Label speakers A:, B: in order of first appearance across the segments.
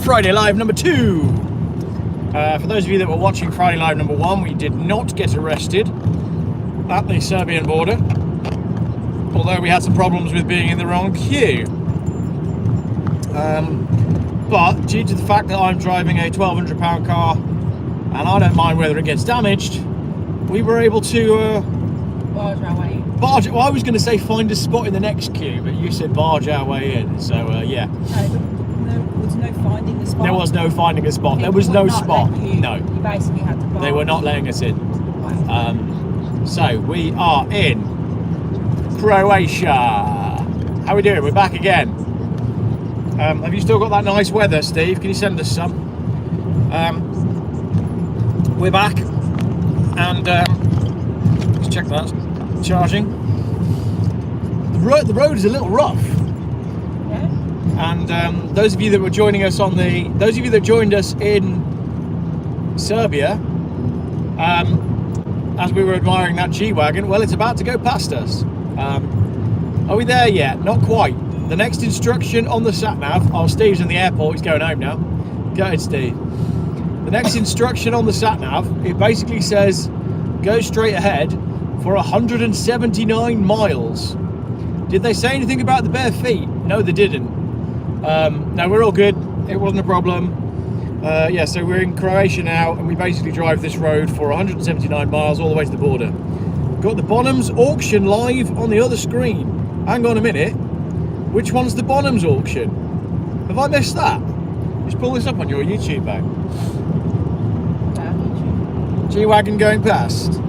A: Friday Live number 2. For those of you that were watching Friday Live number 1, we did not get arrested at the Serbian border, although we had some problems with being in the wrong queue. But due to the fact that I'm driving a £1,200 car and I don't mind whether it gets damaged, we were able to barge. Well, I was going to say find a spot in the next queue, but you said barge our way in. So yeah.
B: There was no finding a spot.
A: There was no finding a spot. There was no spot. No.
B: You basically had to barge.
A: They were not letting us in. So we are in Croatia. How are we doing? We're back again. Have you still got that nice weather, Steve? Can you send us some? We're back, and let's check that. Charging. The road is a little rough. Yeah. And those of you that were joining us those of you that joined us in Serbia, as we were admiring that G-Wagon, well, it's about to go past us. Are we there yet? Not quite. The next instruction on the sat-nav... Oh, Steve's in the airport. He's going home now. Go ahead, Steve. The next instruction on the sat-nav, it basically says, go straight ahead for 179 miles. Did they say anything about the bare feet? No, they didn't. No, we're all good. It wasn't a problem. Yeah, so we're in Croatia now, and we basically drive this road for 179 miles all the way to the border. Got the Bonhams auction live on the other screen. Hang on a minute. Which one's the Bonhams auction? Have I missed that? Just pull this up on your YouTube, mate. G-Wagon going past.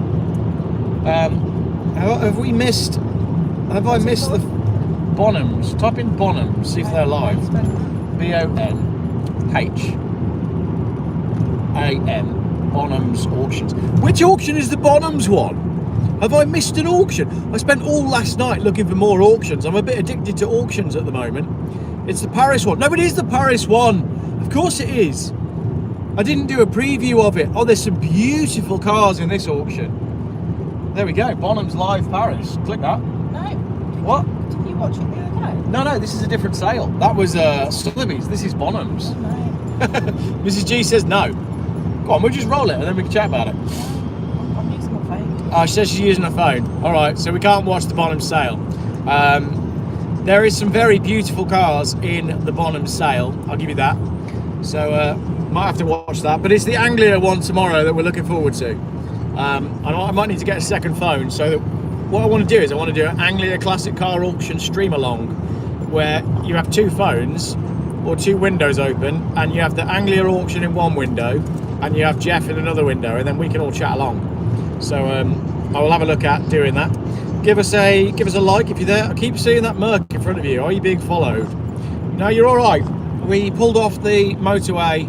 A: Have we missed... Have I missed the Bonhams? Type in Bonhams, see if they're live. B-O-N-H-A-M. Bonhams auctions. Which auction is the Bonhams one? Have I missed an auction? I spent all last night looking for more auctions. I'm a bit addicted to auctions at the moment. It's the Paris one. No, it is the Paris one. Of course it is. I didn't do a preview of it. Oh, there's some beautiful cars in this auction. There we go. Bonhams Live Paris. Click that.
B: No.
A: What?
B: Didn't you watch it the other day?
A: No, this is a different sale. That was Sotheby's. This is Bonhams.
B: No.
A: Mrs. G says no. Go on, we'll just roll it and then we can chat about it.
B: I'm using my phone.
A: She says she's using her phone. Alright, so we can't watch the Bonhams sale. There is some very beautiful cars in the Bonhams sale. I'll give you that. So, might have to watch that. But it's the Anglia one tomorrow that we're looking forward to. I might need to get a second phone. So that what I want to do is I want to do an Anglia Classic Car Auction stream along, where you have two phones or two windows open, and you have the Anglia auction in one window, and you have Geoff in another window, and then we can all chat along. So I will have a look at doing that. Give us a like if you're there. I keep seeing that Merc in front of you. Are you being followed? No, you're all right. We pulled off the motorway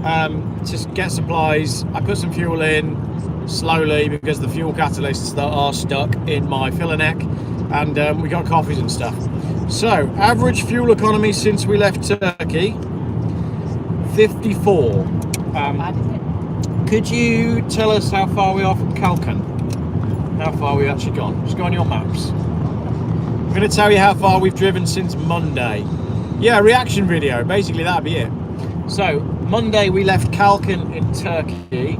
A: to get supplies. I put some fuel in slowly because the fuel catalysts that are stuck in my filler neck, and we got coffees and stuff. So average fuel economy since we left Turkey, 54. Could you tell us how far we are from Kalkan? How far we've actually gone? Just go on your maps. I'm going to tell you how far we've driven since Monday. Yeah, reaction video. Basically, that'd be it. So, Monday we left Kalkan in Turkey,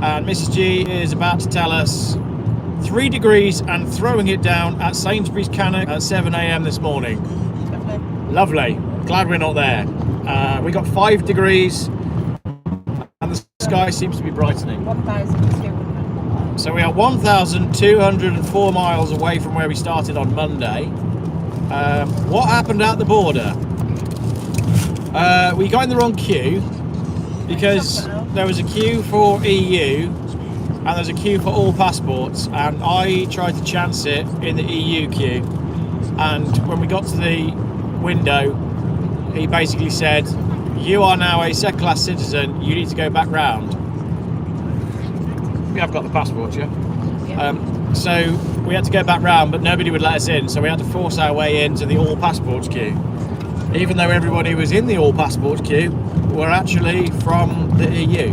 A: and Mrs. G is about to tell us 3 degrees and throwing it down at Sainsbury's Cannock at 7 AM this morning. Lovely. Glad we're not there. We got 5 degrees, and the sky seems to be brightening.
B: 1,200.
A: So we are 1,204 miles away from where we started on Monday. What happened at the border? We got in the wrong queue because there was a queue for EU and there's a queue for all passports, and I tried to chance it in the EU queue, and when we got to the window he basically said, you are now a second-class citizen, you need to go back round. We have got the passport, yeah? So we had to go back round, but nobody would let us in, so we had to force our way into the all passports queue, even though everybody who was in the all passports queue were actually from the EU.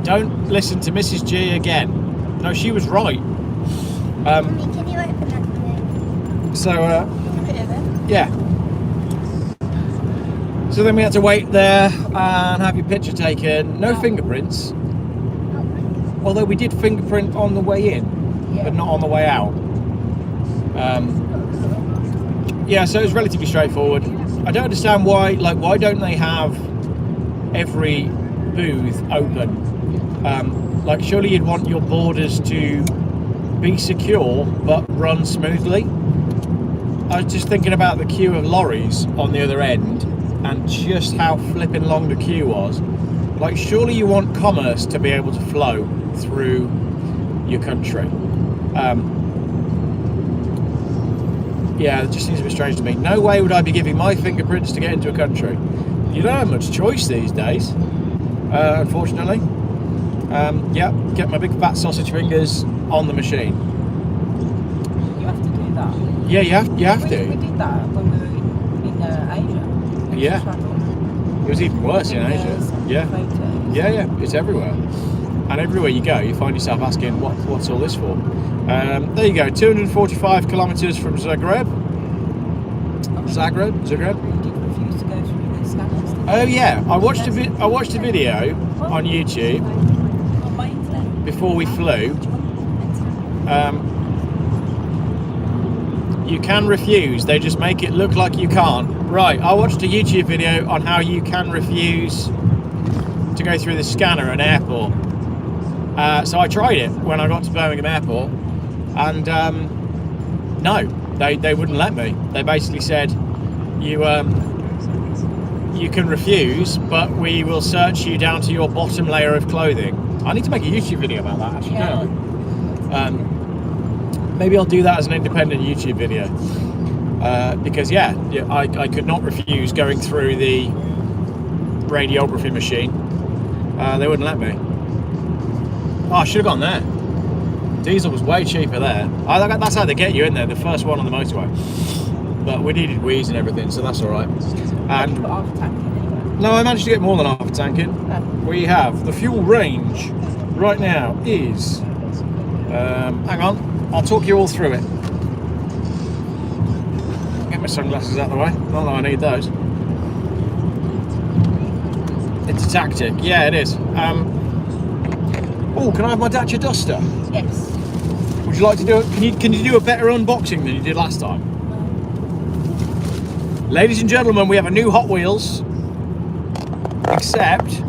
A: Don't listen to Mrs. G again. No, she was right.
C: Mommy, can you open that for me?
A: So
B: Put it in.
A: yeah. So then we had to wait there and have your picture taken. No fingerprints. Although we did fingerprint on the way in, but not on the way out. Yeah, so it was relatively straightforward. I don't understand why don't they have every booth open? Like, surely you'd want your borders to be secure but run smoothly. I was just thinking about the queue of lorries on the other end and just how flipping long the queue was. Like, surely you want commerce to be able to flow through your country. Yeah, it just seems a bit strange to me. No way would I be giving my fingerprints to get into a country. You don't have much choice these days, unfortunately. Yeah, get my big fat sausage fingers on the machine.
B: You have to do that.
A: Yeah, you have to.
B: We did that when we were in Asia.
A: Yeah. It was even worse in Asia. Yeah.
B: Photos.
A: Yeah, it's everywhere. And everywhere you go, you find yourself asking, what's all this for? There you go, 245 kilometers from Zagreb. Zagreb.
B: You did refuse to go through the scanners.
A: Oh yeah, I watched a video on YouTube
C: On my internet.
A: before we flew. You can refuse, they just make it look like you can't. Right, I watched a YouTube video on how you can refuse to go through the scanner at an airport. So I tried it when I got to Birmingham Airport, and no, they wouldn't let me. They basically said, you can refuse, but we will search you down to your bottom layer of clothing. I need to make a YouTube video about that, actually.
B: Yeah.
A: Maybe I'll do that as an independent YouTube video, because I could not refuse going through the radiography machine. They wouldn't let me. Oh, I should have gone there. Diesel was way cheaper there. That's how they get you in there, the first one on the motorway. But we needed wheeze and everything, so that's all right. And
B: You put half a tank in anyway.
A: no, I managed to get more than half a tank in. We have the fuel range right now is. Hang on, I'll talk you all through it. Get my sunglasses out of the way. Not that I need those. It's a tactic. Yeah, it is. Oh, can I have my Dacia Duster?
B: Yes.
A: Would you like to do it? Can you do a better unboxing than you did last time? Ladies and gentlemen, we have a new Hot Wheels. Except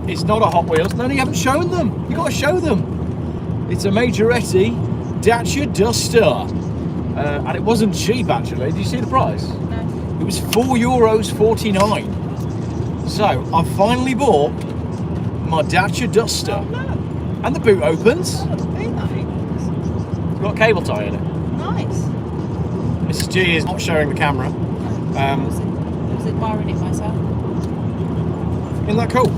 A: it's not a Hot Wheels. No, you haven't shown them. You got to show them. It's a Majoretti Dacia Duster, and it wasn't cheap actually. Did you see the price?
B: No.
A: It was €4.49. So I finally bought my Dacia Duster,
B: Oh, no.
A: and the boot opens.
B: Oh, very nice.
A: It's got a cable tie in it.
B: Nice.
A: Mrs. G is not showing the camera.
B: I was admiring it myself.
A: Isn't that cool?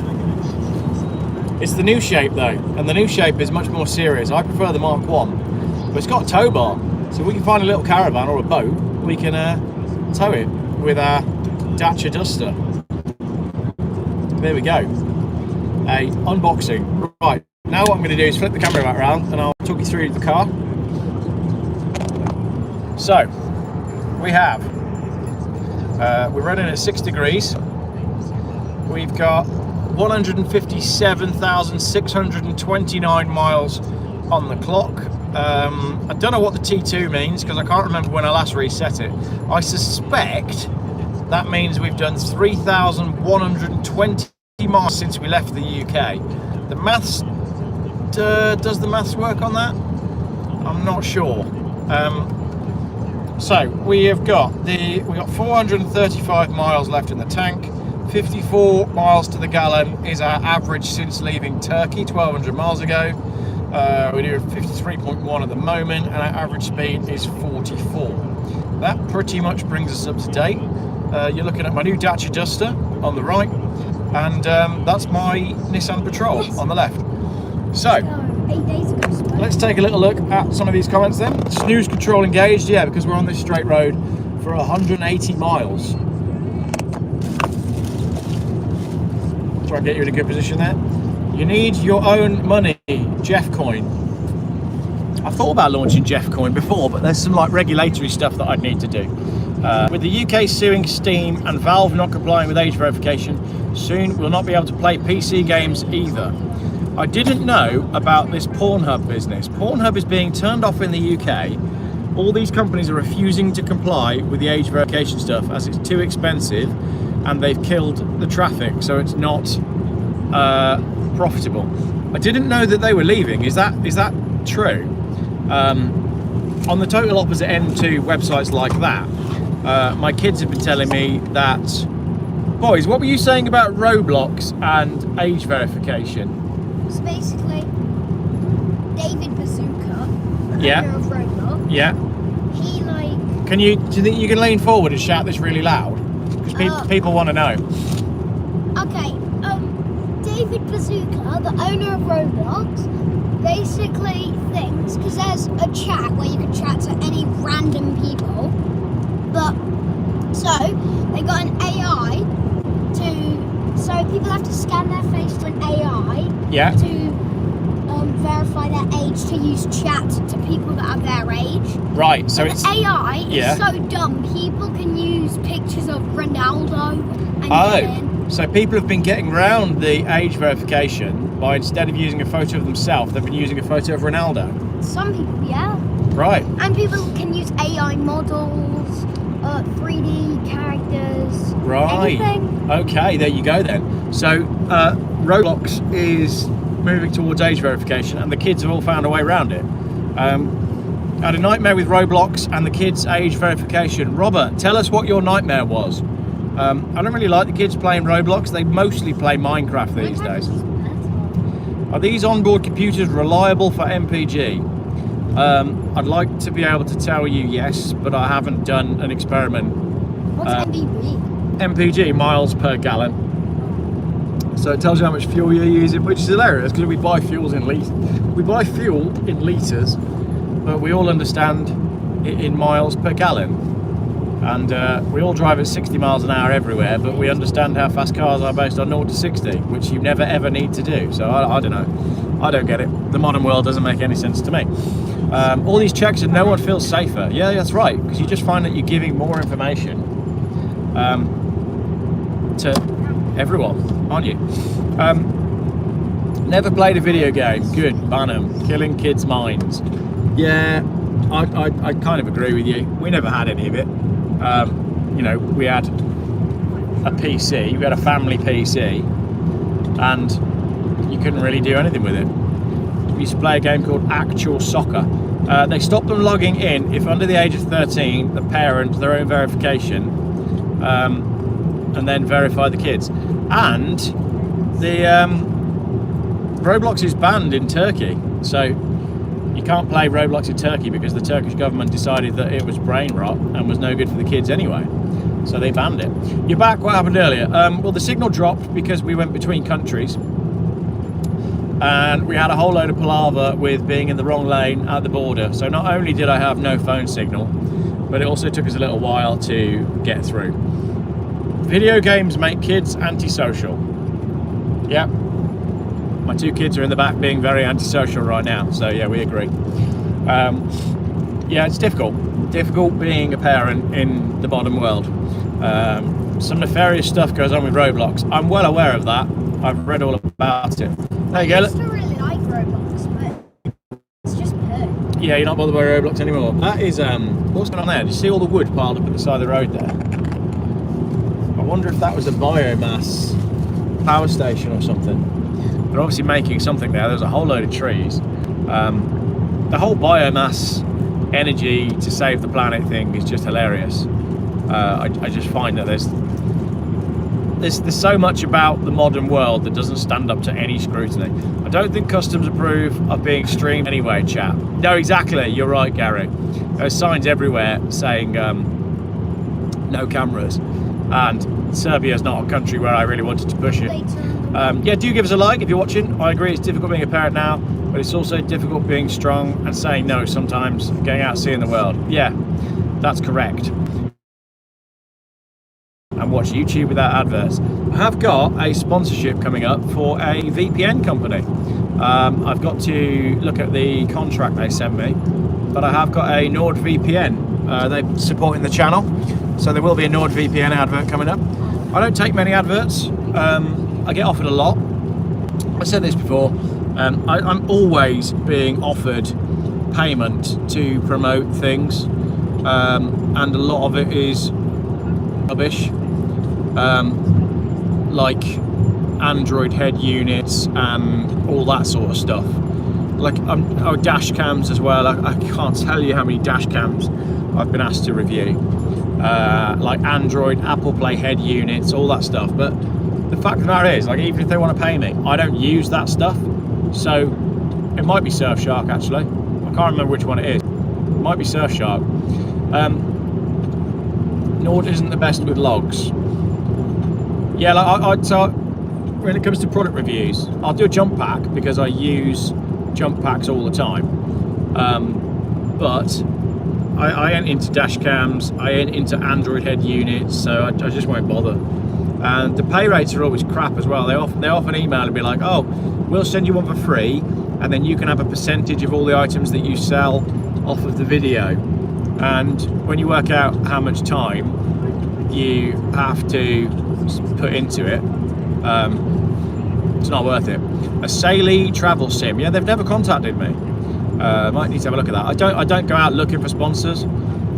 A: It's the new shape though, and the new shape is much more serious. I prefer the Mark 1, but it's got a tow bar, so if we can find a little caravan or a boat, we can tow it with our Dacia Duster. There we go. A unboxing. Right, now what I'm going to do is flip the camera back around and I'll talk you through the car. So, we have, we're running at 6 degrees. We've got 157,629 miles on the clock. I don't know what the T2 means because I can't remember when I last reset it. I suspect that means we've done 3,120 miles since we left the UK. The maths, does the maths work on that? I'm not sure. So we've got 435 miles left in the tank. 54 miles to the gallon is our average since leaving Turkey 1,200 miles ago. We're doing 53.1 at the moment, and our average speed is 44. That pretty much brings us up to date. You're looking at my new Dacia Duster on the right, and that's my Nissan Patrol on the left. So,
C: 8 days ago.
A: let's take a little look at some of these comments then. Snooze control engaged, yeah, because we're on this straight road for 180 miles. Try and get you in a good position there. You need your own money, Geoff coin. I've thought about launching Geoff coin before, but there's some like regulatory stuff that I'd need to do. With the UK suing Steam and Valve not complying with age verification, soon we'll not be able to play PC games either. I didn't know about this Pornhub business. Pornhub is being turned off in the UK. All these companies are refusing to comply with the age verification stuff as it's too expensive, and they've killed the traffic, so it's not profitable. I didn't know that they were leaving. Is that true? On the total opposite end to websites like that, my kids have been telling me that, boys, what were you saying about Roblox and age verification?
C: So basically, David Bazooka, the
A: Yeah.
C: owner of Roblox,
A: Yeah.
C: he like.
A: Do you think you can lean forward and shout this really loud? Because people want to know.
C: Okay, David Bazooka, the owner of Roblox, basically thinks, because there's a chat where you can chat to any random people, but so they got an AI so people have to scan their face to an AI
A: Yeah.
C: to verify their age, to use chat to people that are their age.
A: Right. So
C: But
A: it's
C: the AI
A: yeah.
C: is so dumb, people can use pictures of Ronaldo and get in.
A: So people have been getting around the age verification by, instead of using a photo of themselves, they've been using a photo of Ronaldo.
C: Some people, yeah.
A: Right.
C: And people can use AI models, 3D characters,
A: Right.
C: anything.
A: Okay, there you go then. So Roblox is moving towards age verification, and the kids have all found a way around it. I had a nightmare with Roblox and the kids' age verification. Robert, tell us what your nightmare was. I don't really like the kids playing Roblox. They mostly play Minecraft these days. Are these onboard computers reliable for MPG? I'd like to be able to tell you yes, but I haven't done an experiment.
C: What's MBB?
A: MPG, miles per gallon. So it tells you how much fuel you're using, which is hilarious because we buy fuel in litres, but we all understand it in miles per gallon. And we all drive at 60 miles an hour everywhere, but we understand how fast cars are based on 0 to 60, which you never ever need to do. So I don't know. I don't get it. The modern world doesn't make any sense to me. All these checks and no one feels safer. Yeah, that's right, because you just find that you're giving more information to everyone, aren't you? Never played a video game. Good, ban 'em. Killing kids' minds. Yeah, I kind of agree with you. We never had any of it. We had a PC, we had a family PC, and you couldn't really do anything with it. We used to play a game called Actual Soccer. They stopped them logging in if under the age of 13, the parent, their own verification, and then verify the kids. And the Roblox is banned in Turkey, so you can't play Roblox in Turkey because the Turkish government decided that it was brain rot and was no good for the kids anyway. So they banned it. You're back, what happened earlier? Well, the signal dropped because we went between countries. And we had a whole load of palaver with being in the wrong lane at the border. So not only did I have no phone signal, but it also took us a little while to get through. Video games make kids antisocial. Yep. My two kids are in the back being very antisocial right now. So yeah, we agree. Yeah, it's difficult. Difficult being a parent in the modern world. Some nefarious stuff goes on with Roblox. I'm well aware of that. I've read all about it. There you go.
C: I still really like Roblox, but it's just poo.
A: Yeah, you're not bothered by Roblox anymore. That is, what's going on there? Do you see all the wood piled up at the side of the road there? I wonder if that was a biomass power station or something. They're obviously making something there. There's a whole load of trees. The whole biomass energy to save the planet thing is just hilarious. I just find that there's so much about the modern world that doesn't stand up to any scrutiny. I don't think customs approve of being streamed anyway, chat. No, exactly. You're right, Gary. There's signs everywhere saying no cameras. And Serbia's not a country where I really wanted to push it. Yeah, do give us a like if you're watching. I agree it's difficult being a parent now, but it's also difficult being strong and saying no sometimes, going out seeing the world. Yeah, that's correct. And watch YouTube without adverts. I have got a sponsorship coming up for a VPN company. I've got to look at the contract they sent me, but I have got a NordVPN. They're supporting the channel. So there will be a NordVPN advert coming up. I don't take many adverts. I get offered a lot. I said this before. I'm always being offered payment to promote things, and a lot of it is rubbish, like Android head units and all that sort of stuff. Like dash cams as well. I can't tell you how many dash cams I've been asked to review. Like Android, Apple Play head units, all that stuff. But the fact of the matter is, like, even if they want to pay me, I don't use that stuff. So it might be Surfshark actually. I can't remember which one it is. It might be Surfshark. Nord isn't the best with logs. Yeah, like so when it comes to product reviews, I'll do a jump pack because I use jump packs all the time. But I ain't into dash cams, I ain't into Android head units, so I just won't bother. And the pay rates are always crap as well. They often email and be like, oh, we'll send you one for free, and then you can have a percentage of all the items that you sell off of the video. And when you work out how much time you have to put into it, it's not worth it. A Saily travel sim, yeah, they've never contacted me. Might need to have a look at that. I don't go out looking for sponsors.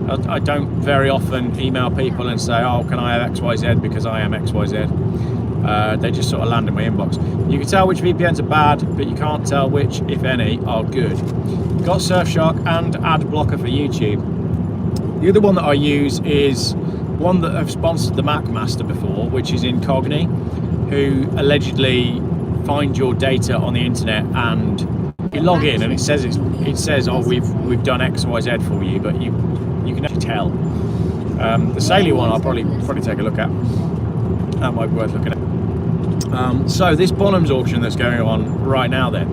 A: I don't very often email people and say, oh, can I have XYZ because I am XYZ. They just sort of land in my inbox. You can tell which VPNs are bad, but you can't tell which, if any, are good. Got Surfshark and ad blocker for YouTube. The other one that I use is one that I've sponsored the Mac Master before, which is Incogni, who allegedly find your data on the internet, and you log in and it says oh, we've done XYZ for you, but you can actually tell. The Saily one I'll probably take a look at. That might be worth looking at. So this Bonhams auction that's going on right now, then,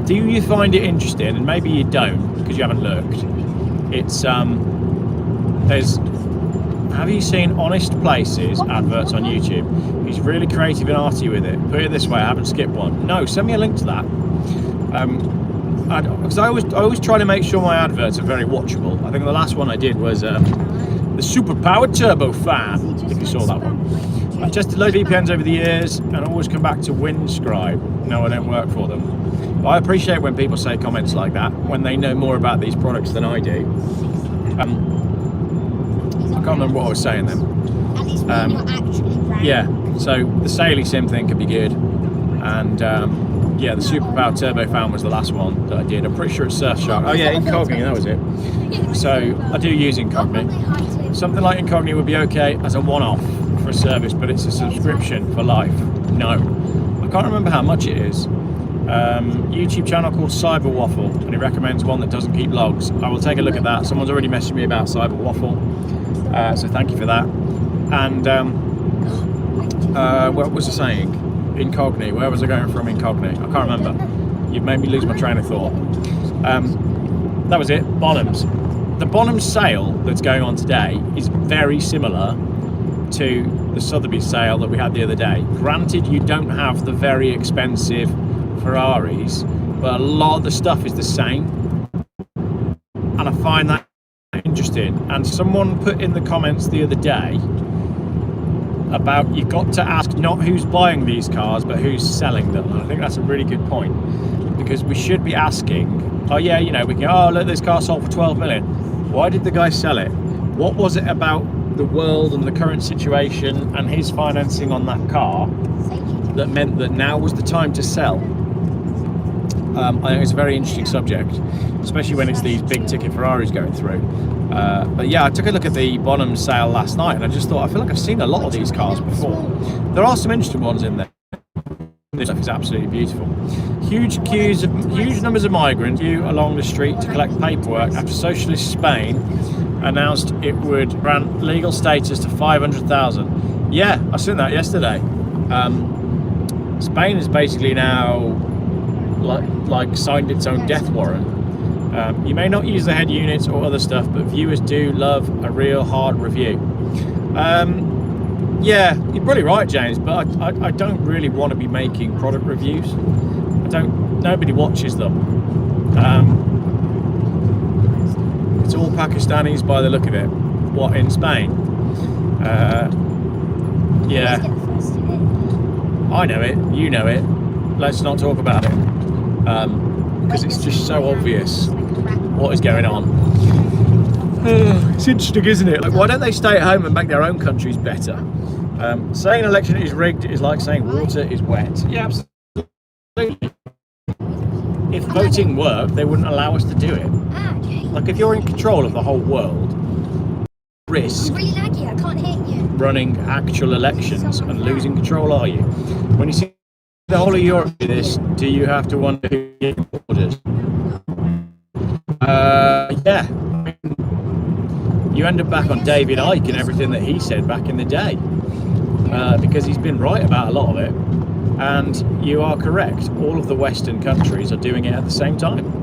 A: do you find it interesting? And maybe you don't because you haven't looked. It's there's, have you seen Honest Places adverts on YouTube? He's really creative and arty with it. Put it this way, I haven't skipped one. No, send me a link to that. Because I always try to make sure my adverts are very watchable. I think the last one I did was the Superpowered Turbo Fan, if you saw that one. I've tested loads of VPNs over the years and always come back to Windscribe. No, I don't work for them. But I appreciate when people say comments like that, when they know more about these products than I do. I can't remember what I was saying then.
C: At least when you're actually right.
A: Yeah, so the Saily sim thing could be good. And yeah, the Superpowered Turbo Fan was the last one that I did. I'm pretty sure it's Surfshark. Oh yeah, Incogni, that was it. So I do use Incogni. Something like Incogni would be okay as a one-off for a service, but it's a subscription for life. No. I can't remember how much it is. YouTube channel called Cyber Waffle, and he recommends one that doesn't keep logs. I will take a look at that. Someone's already messaged me about Cyber Waffle, so thank you for that. And what was I saying? Incogni. Where was I going from Incogni? I can't remember. You've made me lose my train of thought. That was it. Bonhams. The Bonhams sale that's going on today is very similar to the Sotheby's sale that we had the other day. Granted, you don't have the very expensive Ferraris, but a lot of the stuff is the same, and I find that interesting. And someone put in the comments the other day about you've got to ask not who's buying these cars but who's selling them, and I think that's a really good point, because we should be asking, oh yeah, you know, we can, oh look, this car sold for 12 million. Why did the guy sell it? What was it about the world and the current situation and his financing on that car that meant that now was the time to sell? I think it's a very interesting subject, especially when it's these big ticket Ferraris going through. But yeah, I took a look at the Bonhams sale last night and I just thought, I feel like I've seen a lot of these cars before. There are some interesting ones in there. This stuff is absolutely beautiful. Huge numbers of migrants queue along the street to collect paperwork after socialist Spain announced it would grant legal status to 500,000. Yeah, I seen that yesterday. Spain is basically now like signed its own death warrant. You may not use the head units or other stuff, but viewers do love a real hard review. Yeah, you're probably right, James, but I don't really want to be making product reviews. Nobody watches them. It's all Pakistanis by the look of it. What, in Spain? Yeah,
C: Let's get the first today.
A: I know it. You know it. Let's not talk about it because it's just so obvious what is going on. It's interesting, isn't it? Like, why don't they stay at home and make their own countries better? Saying an election is rigged is like saying water is wet. Yeah, absolutely. If voting worked, they wouldn't allow us to do it. Like, if you're in control of the whole world, risk
C: I'm really laggy, I can't hit you.
A: running actual elections and losing control, are you? When you see the whole of Europe do this, do you have to wonder who gave orders? Yeah. You end up back on David Icke and everything that he said back in the day, because he's been right about a lot of it. And you are correct, all of the Western countries are doing it at the same time.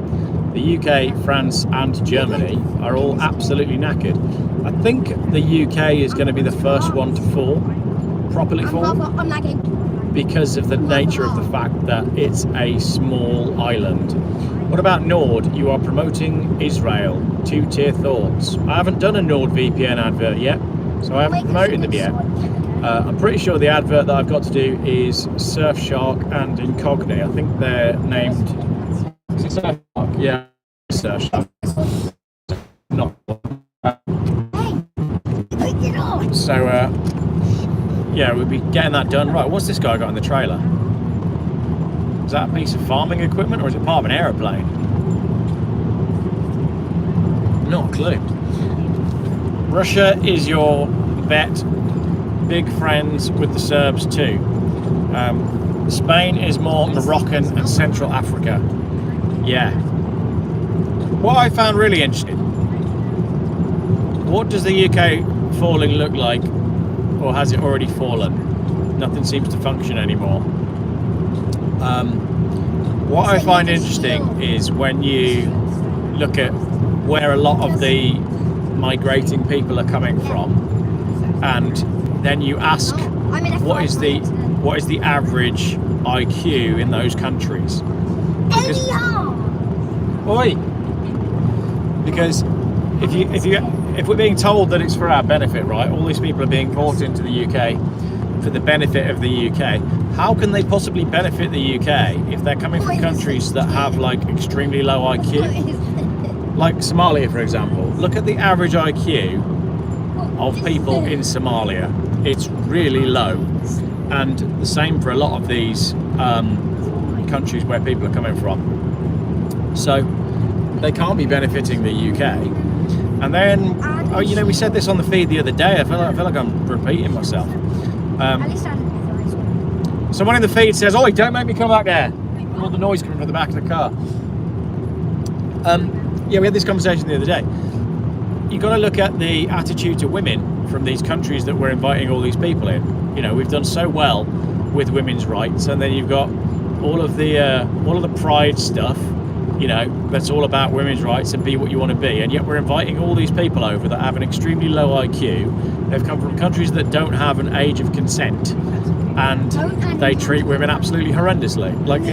A: The UK, France and Germany are all absolutely knackered. I think the UK is going to be the first one to fall, properly fall,
C: I'm lagging.
A: because of the nature of the fact that it's a small island. What about Nord? You are promoting Israel. Two-tier thoughts. I haven't done a Nord VPN advert yet, so I haven't promoted them yet. I'm pretty sure the advert that I've got to do is Surfshark and Incogni. I think they're named... Is it Surfshark? Yeah, Surfshark. Not. So, yeah, we'll be getting that done. Right, what's this guy got in the trailer? Is that a piece of farming equipment, or is it part of an aeroplane? Not a clue. Russia is your bet. Big friends with the Serbs too. Spain is more Moroccan and Central Africa. Yeah. What I found really interesting, what does the UK falling look like, or has it already fallen? Nothing seems to function anymore. What I find interesting is when you look at where a lot of the migrating people are coming from, and then you ask what is the average IQ in those countries. Because if we're being told that it's for our benefit, right? All these people are being brought into the UK for the benefit of the UK. How can they possibly benefit the UK if they're coming from countries that have like extremely low IQ? Like Somalia, for example. Look at the average IQ of people in Somalia. It's really low, and the same for a lot of these countries where people are coming from. So they can't be benefiting the UK. And then, oh, you know, we said this on the feed the other day. I feel like I'm repeating myself. Someone in the feed says, "Oi, don't make me come back there." All the noise coming from the back of the car. Yeah, we had this conversation the other day. You've got to look at the attitude to women from these countries that we're inviting all these people in. You know, we've done so well with women's rights, and then you've got all of the pride stuff. You know, that's all about women's rights and be what you want to be, and yet we're inviting all these people over that have an extremely low IQ. They've come from countries that don't have an age of consent, and they treat women absolutely horrendously. Like,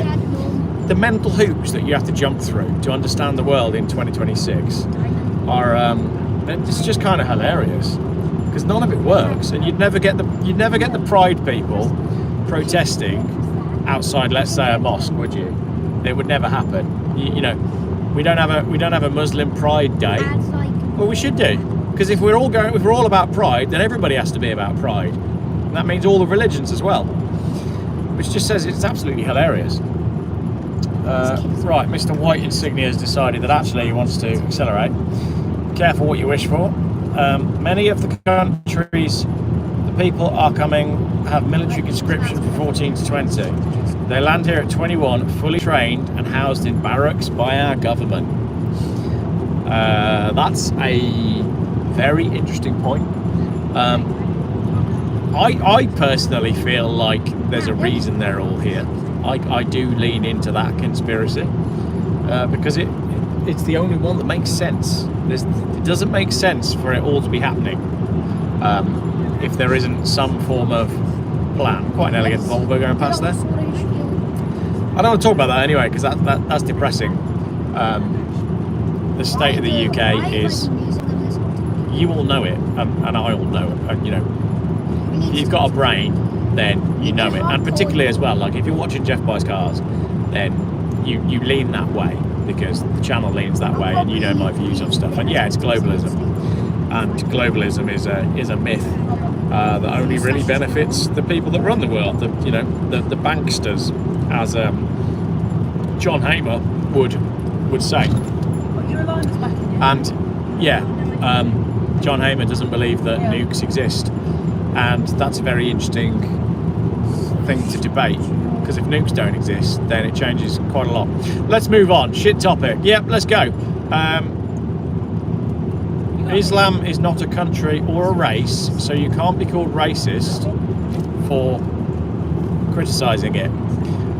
A: the mental hoops that you have to jump through to understand the world in 2026 are it's just kind of hilarious, because none of it works, and you'd never get the pride people protesting outside, let's say, a mosque, would you? It would never happen. You know, we don't have a Muslim Pride Day. Well, we should do, because if we're all about pride, then everybody has to be about pride, and that means all the religions as well, which just says it's absolutely hilarious. Right, Mr. White Insignia has decided that actually he wants to accelerate. Careful what you wish for. Many of the countries the people are coming have military conscription from 14 to 20. They land here at 21, fully trained and housed in barracks by our government. That's a very interesting point. I personally feel like there's a reason they're all here. I do lean into that conspiracy because it's the only one that makes sense. It doesn't make sense for it all to be happening if there isn't some form of plan. Quite an elegant Volvo going past there. I don't want to talk about that anyway, because that's depressing. The state of the UK is you all know it, and I all know it. And, you know, if you've got a brain, then you know it. And particularly as well, like if you're watching Geoff Buys Cars, then you lean that way because the channel leans that way, and you know my views on stuff. And yeah, it's globalism, and globalism is a myth that only really benefits the people that run the world. The banksters, as John Hamer would say. And yeah, John Hamer doesn't believe that nukes exist, and that's a very interesting thing to debate, because if nukes don't exist, then it changes quite a lot. Let's move on. Shit topic. Yep, let's go. Islam is not a country or a race, so you can't be called racist for criticising it.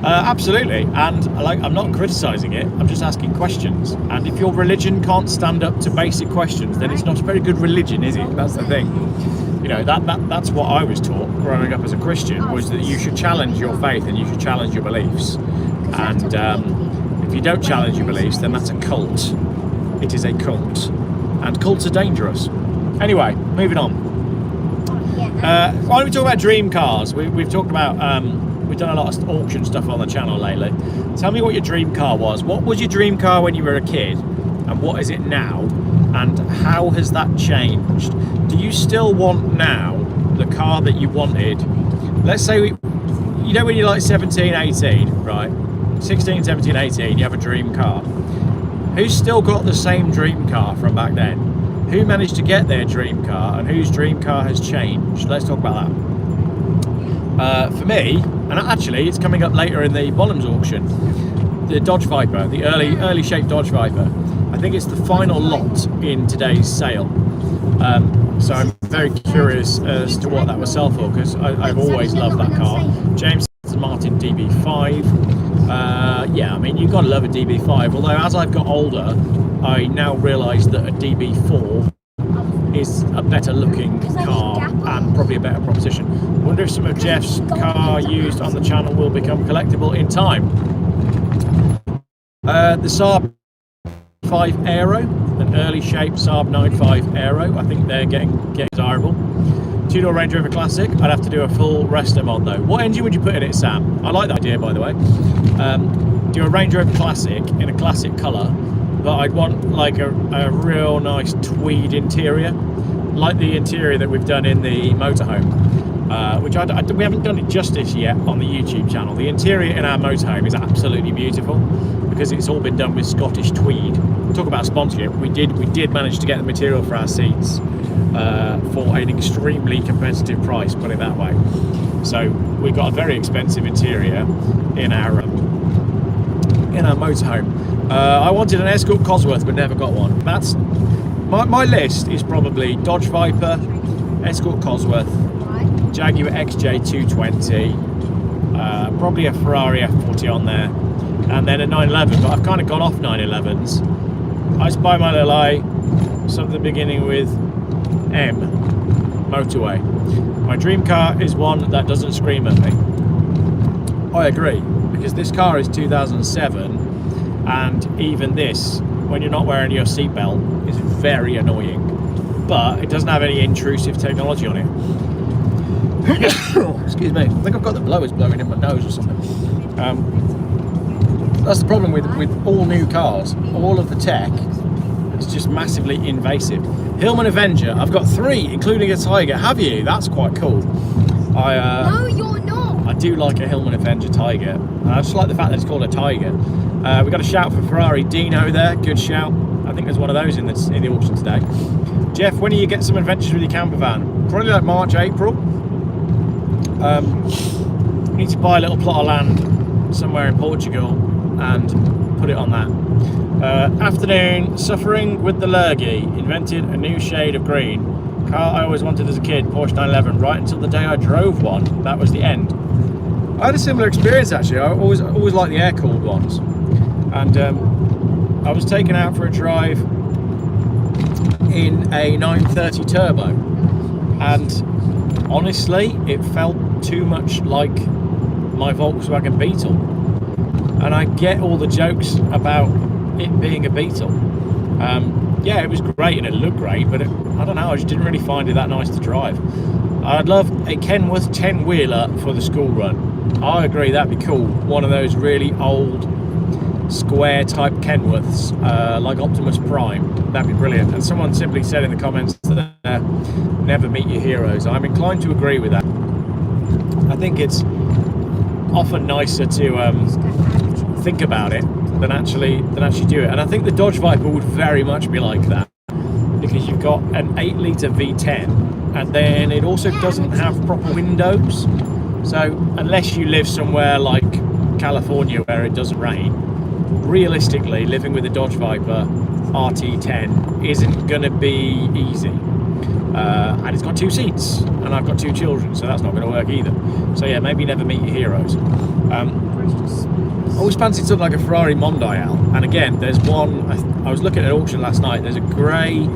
A: Absolutely, and I'm not criticising it, I'm just asking questions. And if your religion can't stand up to basic questions, then it's not a very good religion, is it? That's the thing. You know, that's what I was taught growing up as a Christian, was that you should challenge your faith and you should challenge your beliefs. And if you don't challenge your beliefs, then that's a cult. It is a cult, and cults are dangerous. Anyway, moving on. Why don't we talk about dream cars? We've talked about we've done a lot of auction stuff on the channel lately. Tell me what your dream car was. What was your dream car when you were a kid, and what is it now, and how has that changed? Do you still want now the car that you wanted? Let's say you know when you're like 17, 18, right? 16, 17, 18, you have a dream car. Who's still got the same dream car from back then? Who managed to get their dream car, and whose dream car has changed? Let's talk about that. For me, and actually it's coming up later in the Bonhams auction, the Dodge Viper, the early shaped Dodge Viper. I think it's the final lot in today's sale. So I'm very curious as to what that will sell for, because I've always loved that car. James Martin DB5. Yeah, I mean, you've got to love a DB5, although as I've got older, I now realise that a DB4 is a better looking car and probably a better proposition. I wonder if some of Geoff's car used on the channel will become collectible in time. The Saab 5 Aero, an early shaped Saab 9.5 Aero, I think they're getting desirable. Two-door Range Rover Classic, I'd have to do a full resto mod though. What engine would you put in it, Sam? I like that idea, by the way. Do a Range Rover Classic in a classic colour, but I'd want like a real nice tweed interior, like the interior that we've done in the motorhome, which we haven't done it justice yet on the YouTube channel. The interior in our motorhome is absolutely beautiful because it's all been done with Scottish tweed. Talk about sponsorship. We did manage to get the material for our seats for an extremely competitive price, put it that way. So we got a very expensive interior in our motorhome. I wanted an Escort Cosworth but never got one. That's my list is probably Dodge Viper, Escort Cosworth, Jaguar XJ220, probably a Ferrari F40 on there, and then a 911, but I've kind of gone off 911s. I spy my little eye, something beginning with M, motorway. My dream car is one that doesn't scream at me. I agree, because this car is 2007, and even this, when you're not wearing your seatbelt, is very annoying, but it doesn't have any intrusive technology on it. Excuse me, I think I've got the blowers blowing in my nose or something. That's the problem with all new cars. All of the tech is just massively invasive. Hillman Avenger, I've got 3, including a Tiger. Have you? That's quite cool.
C: No, you're not.
A: I do like a Hillman Avenger Tiger. I just like the fact that it's called a Tiger. We got a shout for Ferrari Dino there. Good shout. I think there's one of those in the auction today. Geoff, when do you get some adventures with your camper van? Probably like March, April. Need to buy a little plot of land somewhere in Portugal and put it on that. Afternoon, suffering with the lurgy, invented a new shade of green. Car I always wanted as a kid, Porsche 911, right until the day I drove one. That was the end. I had a similar experience actually. I always liked the air-cooled ones. And I was taken out for a drive in a 930 Turbo. And honestly, it felt too much like my Volkswagen Beetle. And I get all the jokes about it being a Beetle. yeah, it was great and it looked great, but I don't know, I just didn't really find it that nice to drive. I'd love a Kenworth 10-wheeler for the school run. I agree, that'd be cool. One of those really old square type Kenworths, like Optimus Prime. That'd be brilliant. And someone simply said in the comments that never meet your heroes. I'm inclined to agree with that. I think it's often nicer to think about it than actually do it. And I think the Dodge Viper would very much be like that, because you've got an 8-litre V10, and then it also doesn't have proper windows. So unless you live somewhere like California where it doesn't rain, realistically living with a Dodge Viper RT10 isn't going to be easy. And it's got 2 seats, and I've got 2 children, so that's not going to work either. So yeah, maybe never meet your heroes. I always fancied something like a Ferrari Mondial, and again, there's one, I was looking at an auction last night, there's a grey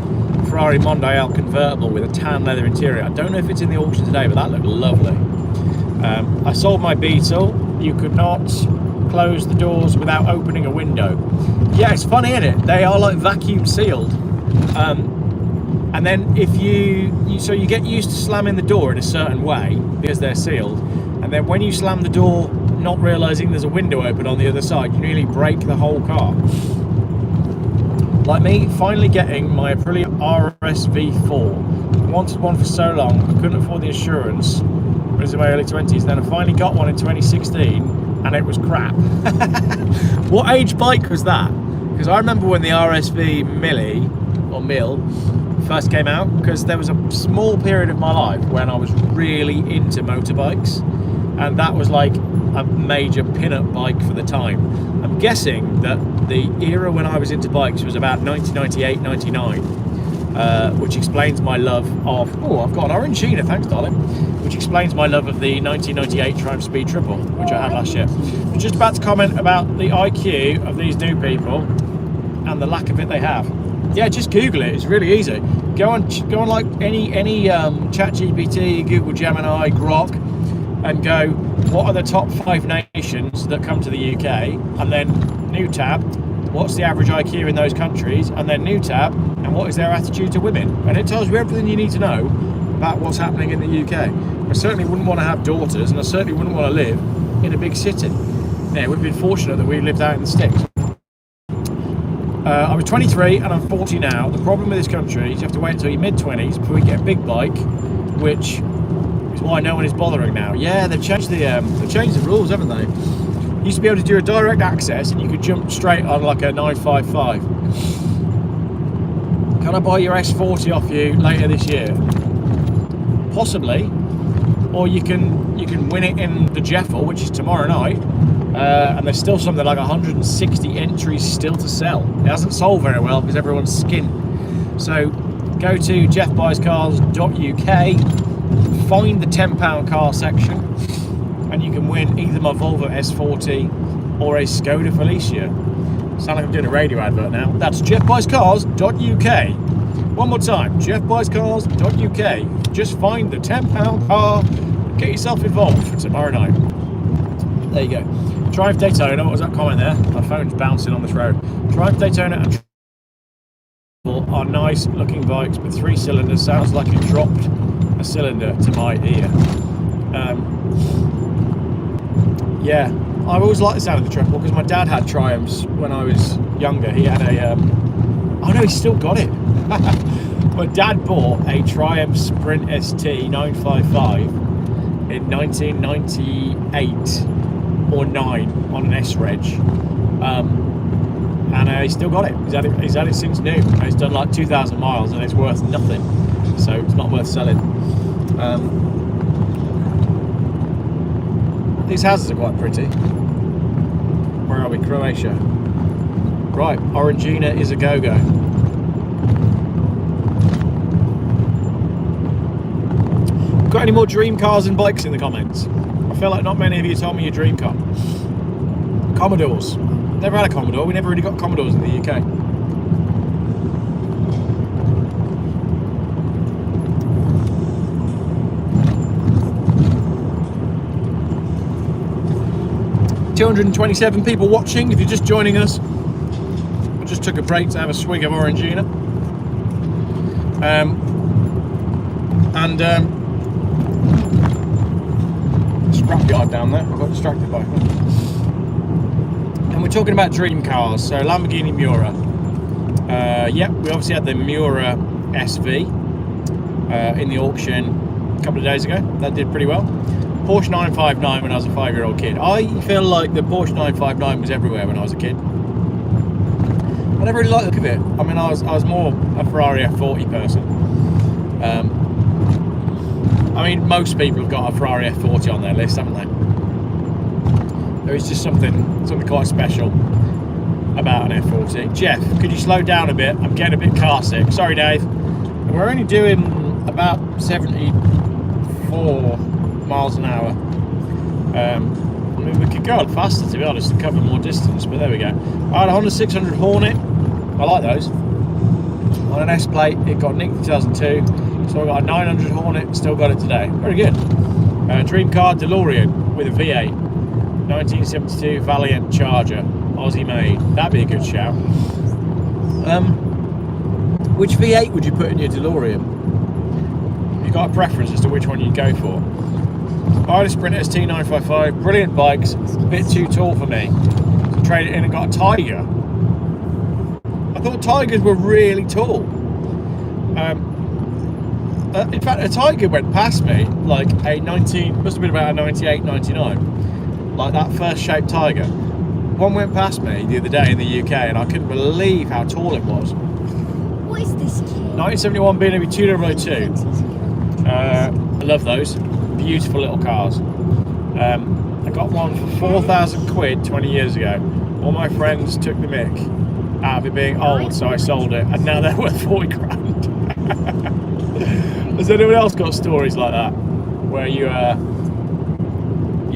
A: Ferrari Mondial convertible with a tan leather interior. I don't know if it's in the auction today, but that looked lovely. I sold my Beetle. You could not close the doors without opening a window. Yeah, it's funny, isn't it? They are like vacuum sealed. And then if you get used to slamming the door in a certain way because they're sealed, and then when you slam the door not realizing there's a window open on the other side, you nearly break the whole car. Like me, finally getting my Aprilia RS V4. Wanted one for so long, I couldn't afford the insurance. It was in my early 20s. Then I finally got one in 2016, and it was crap. What age bike was that? Because I remember when the RSV Mill first came out, because there was a small period of my life when I was really into motorbikes, and that was like a major pin-up bike for the time. I'm guessing that the era when I was into bikes was about 1998, 99, which explains my love of, oh, I've got an Orangina, thanks darling, which explains my love of the 1998 Triumph Speed Triple, which I had last year. I was just about to comment about the IQ of these new people and the lack of it they have. Yeah, just Google it, it's really easy. Go on like any ChatGPT, Google Gemini, Grok, and go, what are the top 5 nations that come to the UK? And then new tab, what's the average IQ in those countries? And then new tab, and what is their attitude to women? And it tells you everything you need to know about what's happening in the UK. I certainly wouldn't want to have daughters, and I certainly wouldn't want to live in a big city. Yeah, we've been fortunate that we lived out in the sticks. I was 23 and I'm 40 now. The problem with this country is you have to wait until your mid-20s before you get a big bike, which is why no one is bothering now. Yeah, they've changed the rules, haven't they? You used to be able to do a direct access and you could jump straight on like a 955. Can I buy your S40 off you later this year? Possibly. Or you can win it in the Geoff, which is tomorrow night. And there's still something like 160 entries still to sell. It hasn't sold very well because everyone's skinned. So go to geoffbuyscars.uk, find the £10 car section, and you can win either my Volvo S40 or a Skoda Felicia. Sound like I'm doing a radio advert now. That's geoffbuyscars.uk. One more time, geoffbuyscars.uk. Just find the £10 car and get yourself involved for tomorrow night. There you go. Triumph Daytona, what was that comment there? My phone's bouncing on this road. Triumph Daytona and are nice looking bikes, but 3 cylinders sounds like it dropped a cylinder to my ear. Yeah, I've always liked the sound of the triple because my dad had Triumphs when I was younger. He had a, oh no, he's still got it. My dad bought a Triumph Sprint ST 955 in 1998 or 9 on an S-Reg, and he's still got it. He's had it since new. He's done like 2,000 miles and it's worth nothing, so it's not worth selling. These houses are quite pretty. Where are we? Croatia. Right, Orangina is a go-go. Got any more dream cars and bikes in the comments? I feel like not many of you told me your dream car. Commodores. Never had a Commodore. We never really got Commodores in the UK. $227 people watching. If you're just joining us, I just took a break to have a swig of Orangina. Scrapyard down there. I got distracted by it. And we're talking about dream cars. So Lamborghini Miura. Yep, we obviously had the Miura SV in the auction a couple of days ago. That did pretty well. Porsche 959 when I was a 5-year-old kid. I feel like the Porsche 959 was everywhere when I was a kid. I never really liked the look of it. I mean, I was more a Ferrari F40 person. I mean, most people have got a Ferrari F40 on their list, haven't they? There is just something quite special about an F40. Geoff, could you slow down a bit? I'm getting a bit car sick. Sorry, Dave. We're only doing about 74 miles an hour. I mean, we could go on faster, to be honest, and cover more distance, but there we go. I had a Honda 600 Hornet. I like those. On an S-plate, it got nicked in 2002, so I got a 900 Hornet, still got it today. Very good. Dream car DeLorean with a V8. 1972 Valiant Charger, Aussie made. That'd be a good shout. Which V8 would you put in your DeLorean? You got a preference as to which one you'd go for? I had a Sprint ST 955, brilliant bikes, a bit too tall for me. So traded it in and got a Tiger. I thought Tigers were really tall. In fact, a Tiger went past me like a 19, must have been about a 98, 99. Like that first shaped Tiger. One went past me the other day in the UK and I couldn't believe how tall it was.
C: What is this kid?
A: 1971 BMW 2002. I love those. Beautiful little cars. I got one for 4,000 quid 20 years ago. All my friends took the mick out of it being old, so I sold it, and now they're worth 40 grand. Has anyone else got stories like that, where you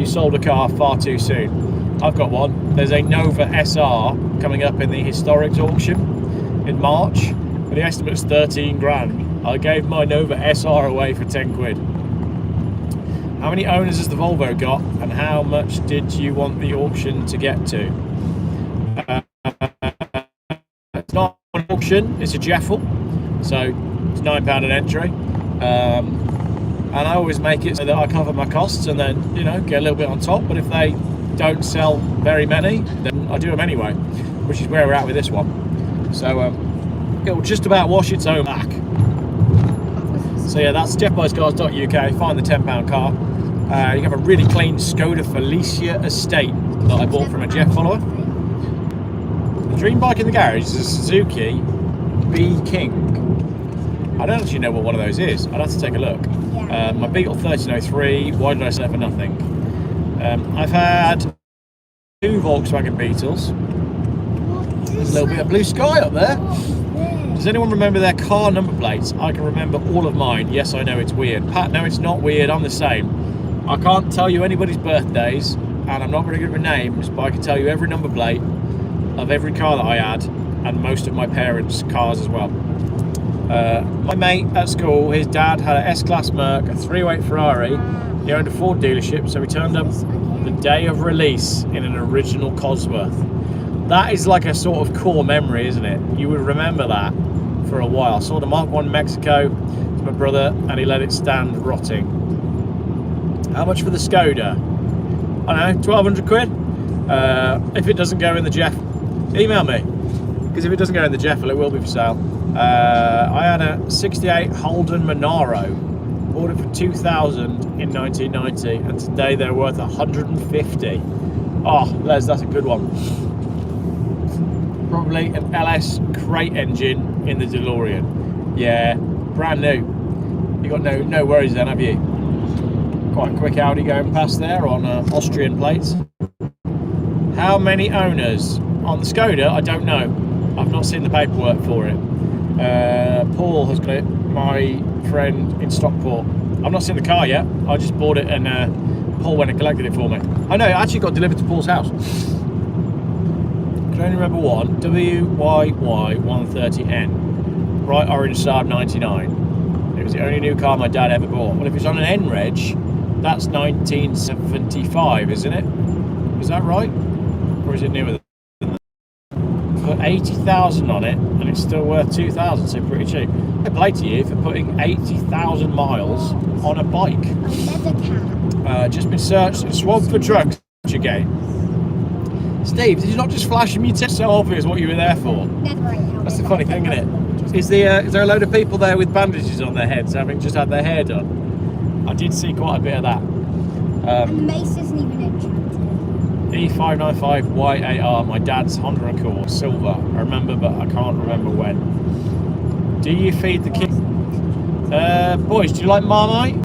A: sold a car far too soon? I've got one. There's a Nova SR coming up in the Historics auction in March, and the estimate is 13 grand. I gave my Nova SR away for 10 quid. How many owners has the Volvo got, and how much did you want the auction to get to? It's not an auction, it's a raffle, so it's £9 an entry. And I always make it so that I cover my costs and then, you know, get a little bit on top. But if they don't sell very many, then I do them anyway, which is where we're at with this one. So it'll just about wash its own back. So yeah, that's geoffbuyscars.uk. Find the £10 car. You have a really clean Skoda Felicia Estate that I bought from a Geoff follower. The dream bike in the garage is a Suzuki B King. I don't actually know what one of those is. I'd have to take a look. My Beetle 1303. Why did I say for nothing? I've had 2 Volkswagen Beetles. There's a little bit of blue sky up there. Does anyone remember their car number plates? I can remember all of mine. Yes, I know it's weird. Pat, no, it's not weird. I'm the same. I can't tell you anybody's birthdays, and I'm not very good with names, but I can tell you every number plate of every car that I had, and most of my parents' cars as well. My mate at school, his dad had an S-Class Merc, a 308 Ferrari. He owned a Ford dealership, so we turned up the day of release in an original Cosworth. That is like a sort of core memory, isn't it? You would remember that for a while. I saw the Mark 1 in Mexico to my brother, and he let it stand rotting. How much for the Skoda? I don't know, 1,200 quid? If it doesn't go in the Geoff, email me. Because if it doesn't go in the Geoff, it will be for sale. I had a 68 Holden Monaro. Bought it for 2,000 in 1990, and today they're worth 150. Oh, Les, that's a good one. Probably an LS crate engine in the DeLorean. Yeah, brand new. You got no worries then, have you? Quite a quick Audi going past there on Austrian plates. How many owners on the Skoda? I don't know. I've not seen the paperwork for it. Paul has got it, my friend in Stockport. I've not seen the car yet. I just bought it and Paul went and collected it for me. I know, it actually got delivered to Paul's house. Can only remember one, WYY130N, bright orange Saab 99. It was the only new car my dad ever bought. Well, if it's on an N reg, that's 1975, isn't it? Is that right? Or is it newer than that? put 80,000 on it, and it's still worth 2,000, so pretty cheap. I play to you for putting 80,000 miles on a bike.
C: A leather cat.
A: Just been searched and swabbed for drugs again. Steve, did you not just flash me? It's so obvious what you were there for. That's the funny thing, isn't it? Is there a load of people there with bandages on their heads, having just had their hair done? I did see quite a bit of that.
C: And the mace isn't even enchanted.
A: E595YAR, my dad's Honda Accord, silver. I remember, but I can't remember when. Do you feed the kids? Boys, do you like Marmite?